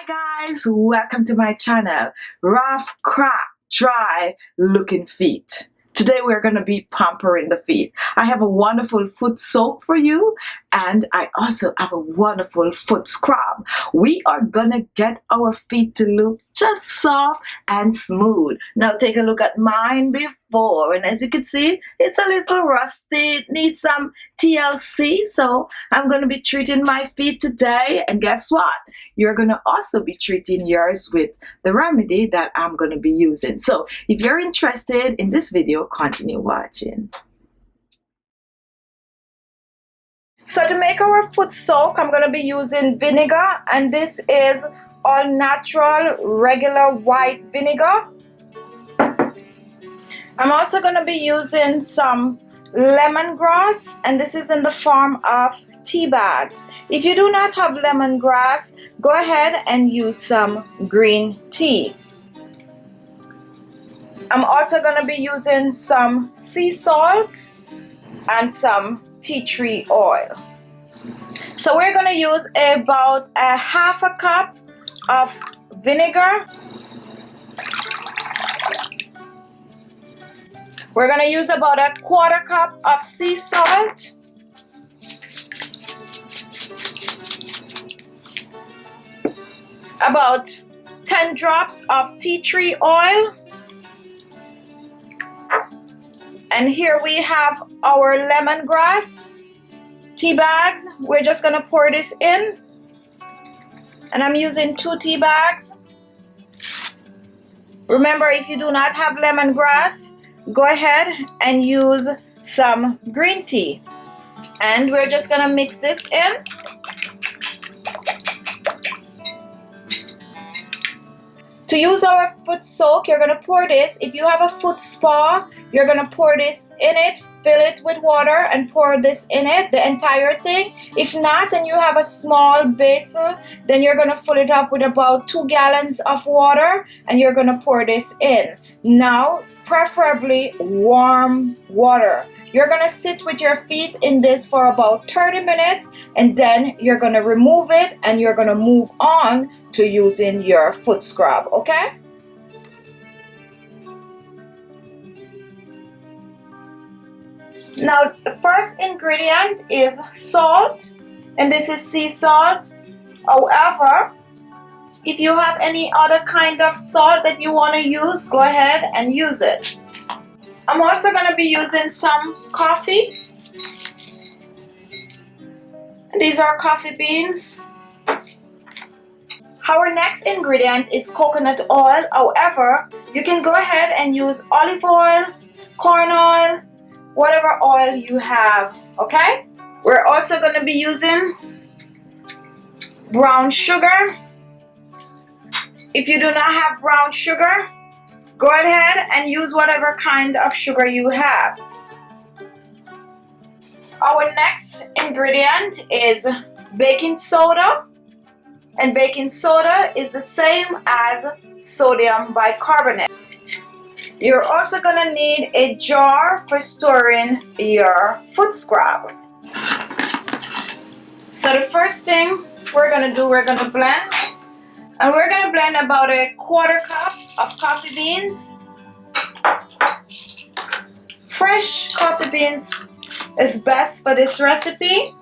Hi guys, welcome to my channel. Rough, cracked, dry looking feet. Today we're going to be pampering the feet. I have a wonderful foot soak for you, and I also have a wonderful foot scrub. We are going to get our feet to look just soft and smooth. Now take a look at mine before, and as you can see, it's a little rusty. It needs some TLC, so I'm going to be treating my feet today, and guess what? You're going to also be treating yours with the remedy that I'm going to be using. So if you're interested in this video, continue watching. So to make our foot soak, I'm going to be using vinegar, and this is all natural regular white vinegar. I'm also going to be using some lemongrass, and this is in the form of tea bags. If you do not have lemongrass, go ahead and use some green tea. I'm also going to be using some sea salt and some tea tree oil. So we're going to use about a half a cup of vinegar. We're going to use about a quarter cup of sea salt. About 10 drops of tea tree oil. And here we have our lemongrass tea bags. We're just going to pour this in. And I'm using 2 tea bags. Remember, if you do not have lemongrass, go ahead and use some green tea. And we're just going to mix this in. To use our foot soak, you're going to pour this. If you have a foot spa, you're going to pour this in it, fill it with water, and pour this in it, the entire thing. If not, and you have a small basin, then you're going to fill it up with about 2 gallons of water, and you're going to pour this in. Now, preferably warm water. You're going to sit with your feet in this for about 30 minutes, and then you're going to remove it, and you're going to move on to using your foot scrub, okay? Now, the first ingredient is salt, and this is sea salt. However, if you have any other kind of salt that you want to use, go ahead and use it. I'm also going to be using some coffee. These are coffee beans. Our next ingredient is coconut oil. However, you can go ahead and use olive oil, corn oil, whatever oil you have, okay? We're also going to be using brown sugar. If you do not have brown sugar, go ahead and use whatever kind of sugar you have. Our next ingredient is baking soda. And baking soda is the same as sodium bicarbonate. You're also going to need a jar for storing your foot scrub. So the first thing we're going to do, we're going to blend. And we're going to blend about a quarter cup of coffee beans. Fresh coffee beans is best for this recipe.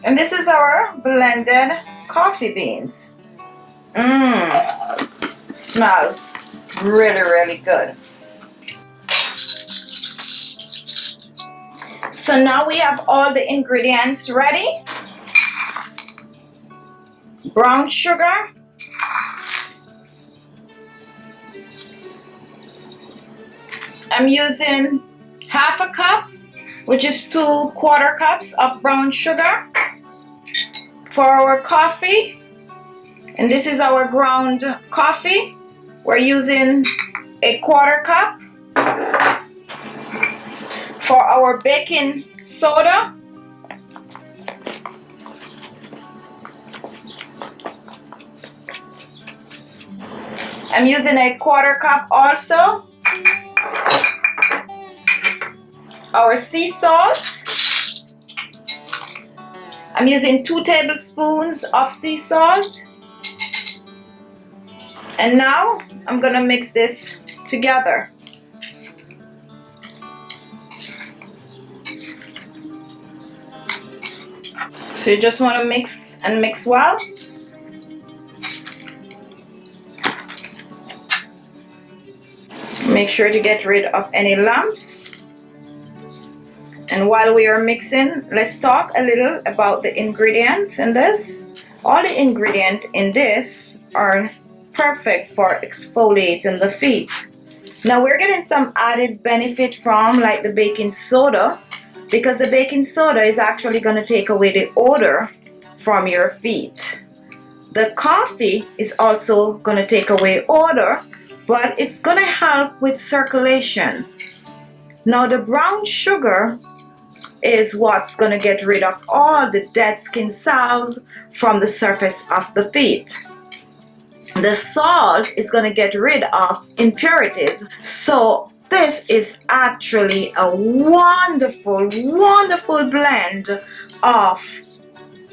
And this is our blended coffee beans. Smells really, really good. So now we have all the ingredients ready. Brown sugar. I'm using half a cup, which is 2 quarter cups of brown sugar. For our coffee, and this is our ground coffee, we're using a quarter cup. For our baking soda, I'm using a quarter cup also. Our sea salt, I'm using 2 tablespoons of sea salt. And now I'm gonna mix this together. So you just want to mix and mix well. Make sure to get rid of any lumps. And while we are mixing, let's talk a little about the ingredients in this. All the ingredients in this are perfect for exfoliating the feet. Now we're getting some added benefit from, like, the baking soda, because the baking soda is actually going to take away the odor from your feet. The coffee is also going to take away odor, but it's going to help with circulation. Now the brown sugar is what's going to get rid of all the dead skin cells from the surface of the feet. The salt is going to get rid of impurities. So this is actually a wonderful, wonderful blend of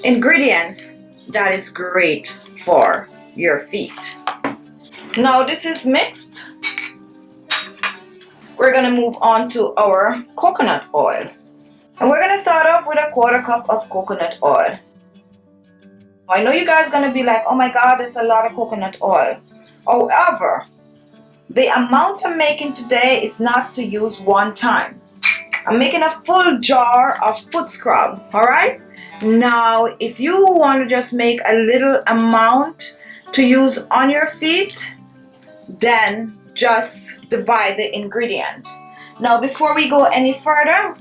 ingredients that is great for your feet. Now this is mixed. We're going to move on to our coconut oil. And we're going to start off with a 1/4 cup of coconut oil. I know you guys are going to be like, oh my God, there's a lot of coconut oil. However, the amount I'm making today is not to use one time. I'm making a full jar of foot scrub, alright? Now, if you want to just make a little amount to use on your feet, then just divide the ingredient. Now, before we go any further,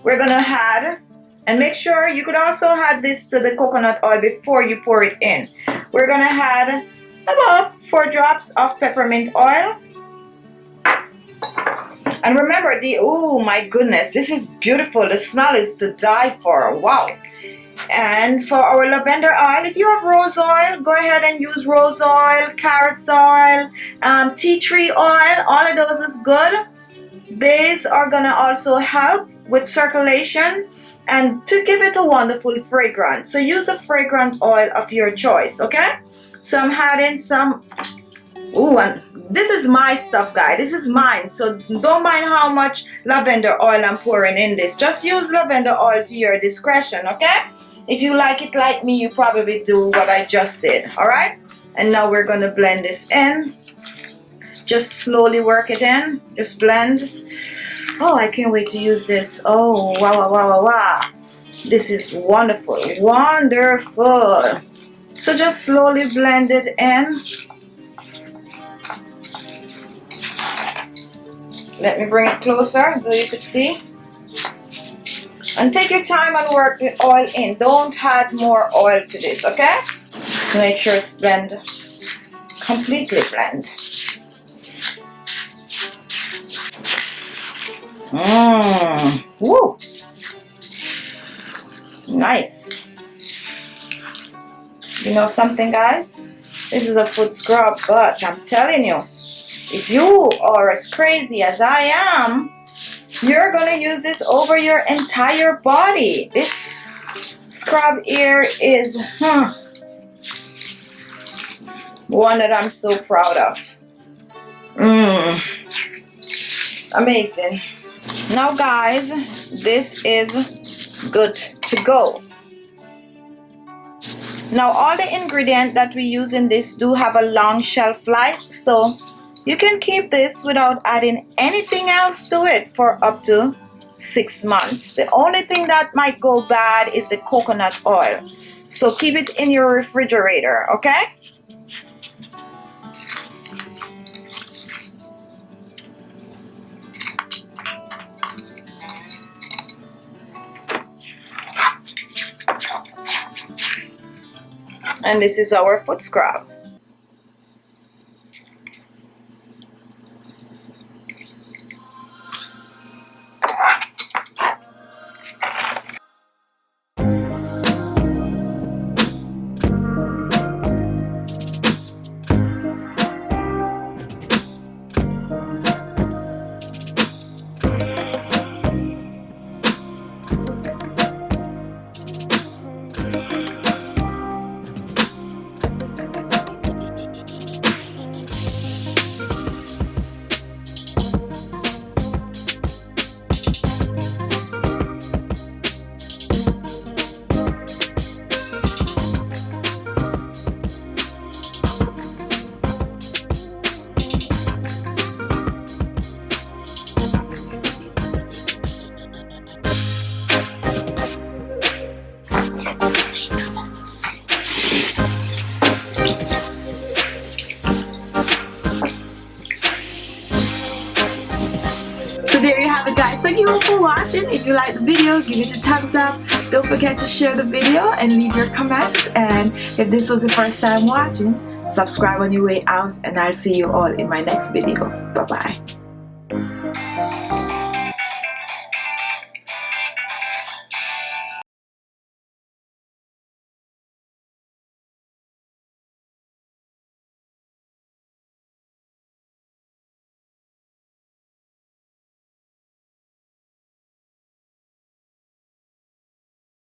we're going to add, and make sure you could also add this to the coconut oil before you pour it in. We're going to add about 4 drops of peppermint oil. And remember, oh my goodness, this is beautiful. The smell is to die for. Wow. And for our lavender oil, if you have rose oil, go ahead and use rose oil, carrot oil, tea tree oil. All of those is good. These are going to also help with circulation and to give it a wonderful fragrance. So use the fragrant oil of your choice, okay? So I'm adding some, and this is my stuff, guys. This is mine. So don't mind how much lavender oil I'm pouring in this. Just use lavender oil to your discretion, okay? If you like it like me, you probably do what I just did, all right? And now we're going to blend this in. Just slowly work it in. Just blend. Oh, I can't wait to use this. Oh, wow, wow, wow, wow, wow. This is wonderful, wonderful. So just slowly blend it in. Let me bring it closer so you could see. And take your time and work the oil in. Don't add more oil to this, okay? So make sure it's completely blend. Woo! Nice. You know something, guys? This is a foot scrub, but I'm telling you, if you are as crazy as I am, you're gonna use this over your entire body. This scrub here is one that I'm so proud of. Amazing. Now guys, this is good to go. Now all the ingredients that we use in this do have a long shelf life, so you can keep this without adding anything else to it for up to 6 months. The only thing that might go bad is the coconut oil. So keep it in your refrigerator, okay? And this is our foot scrub. guys, thank you all for watching. If you like the video, give it a thumbs up. Don't forget to share the video and leave your comments. And if this was your first time watching, subscribe on your way out, and I'll see you all in my next video. Bye bye.